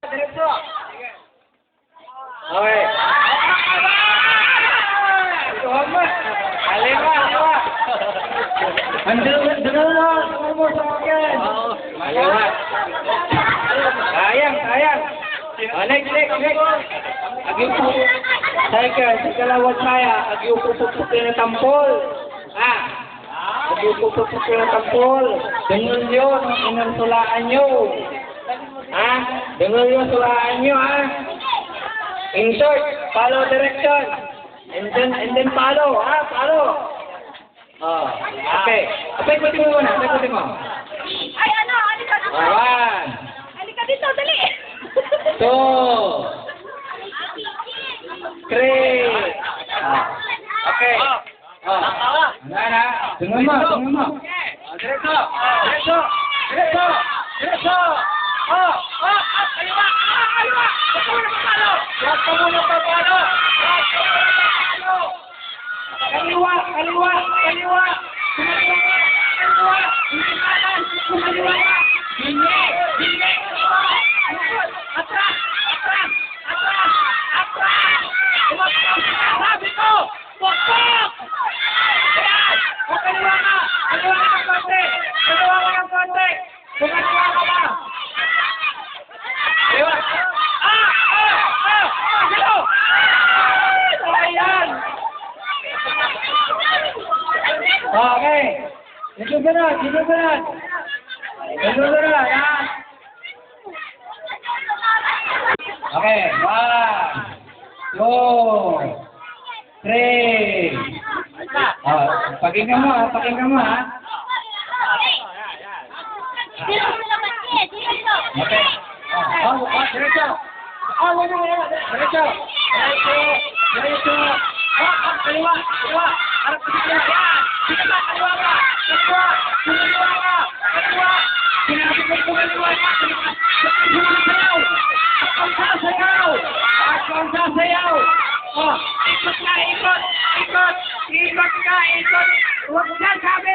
Diretso. Okay. Tuhamat. Aliwa. Doon mo sa akin. Aliwa. Sayang. Next. Agiupo. Sa kalawat saya. Agiupo na tampol. Agiupo na tampol. Dengar yun. Inansulaan nyo. Dengar yun. Sulaan nyo. Insert. Follow direction. And then follow. Follow. Okay. Ikutin mo muna. Ay, halika dito. One. Halika dito, dali. 2, 3. Okay. Tunggu mo. Diretso. Kaliwa. Huwag ka muna papalo. Kaliwa. Kumaliwa ka. Hindi. Atras. Sabi ko, pokpok! Ayan! Kaliwa ka ng konti! Kaliwa ka ba? Kaliwa! Hello! Ayan! Okay. Susunod. Ayan. Okay. 1, 2, 3. Pakinggan mo. Okay. Diretso. Diretso. Kaliwa. Harap ka dito. Yan. Sige ba? Kaliwa ka. Kaliwa. Sinabi ko kumaliwa ka. Akong sasayaw. Ikot ka. Huwag dyan, sabi.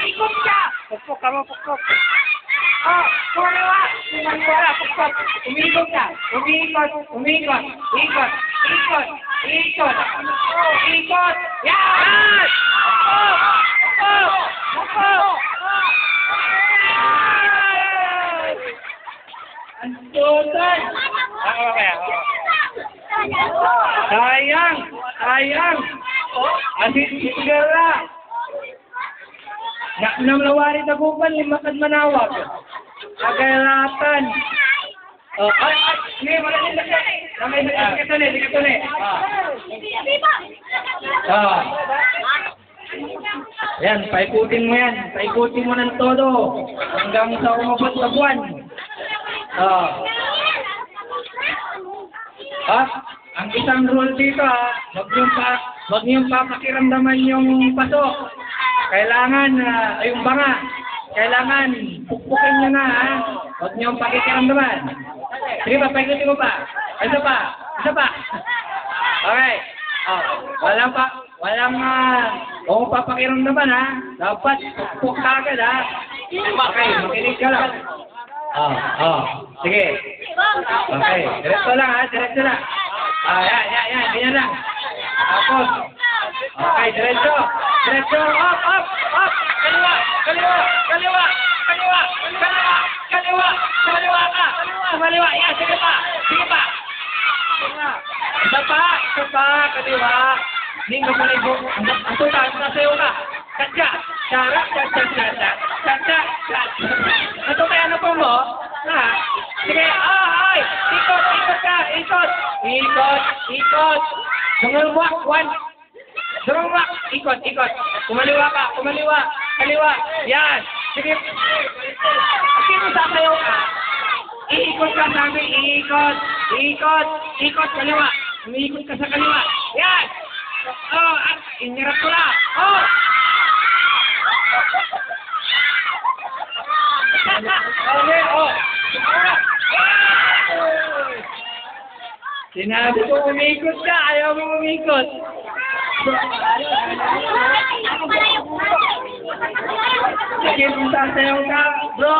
Ikot ka. Pukpok ka mo. Kumaliwa. Pukpok. Umikot ka. Umikot. Ikot. Yan! Pukpok. Antutan. Sayang. Asit sigara. Namlawari na buban, limakad manawag. Kagalatan. Hindi, malaking laki. Dikatuni. Yan, paikutin mo ng todo. Hanggang sa umabot sa buwan. Ang isang rule dito, wag niyong papakiramdaman yung paso. Kailangan, yung banga, kailangan pukpukin nyo na, Wag niyong pakikiramdaman. Sige pa, paikutin mo pa. Isa pa. Okay. Walang kung papakiramdaman dapat pukpuk ka agad Okay, makinig ka lang. Sige. Okay, diretso lang. Yan, ganyan lang. Tapos, okay, diretso. Up. Kaliwa ka. Kumaliwa. Yan, sige pa. Isa pa, kaliwa. Hindi mo paligo. Ang tutas, nasayo ka. Katya. Ito kaya na po mo? Sige, ikot. Dumangwak, ikot. Kumaliwa ka, kaliwa. Yan. Sige. Sige, sasayaw ka. Iikot ka sabi, ikot, kaliwa. Umiikot ka sa kaliwa. Yan. Inirap ko na. Sinabi ko umikot ka, ayaw mo umikot. Sige, kung sasayaw ka, bro.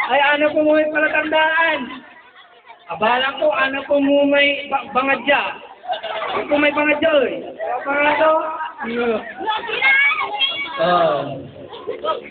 Ay, ano po mo may palatandaan? Abala ko, ano po mo may bangadya? Ano po may bangadya, eh? Ano po nga to? Logi na! Oh.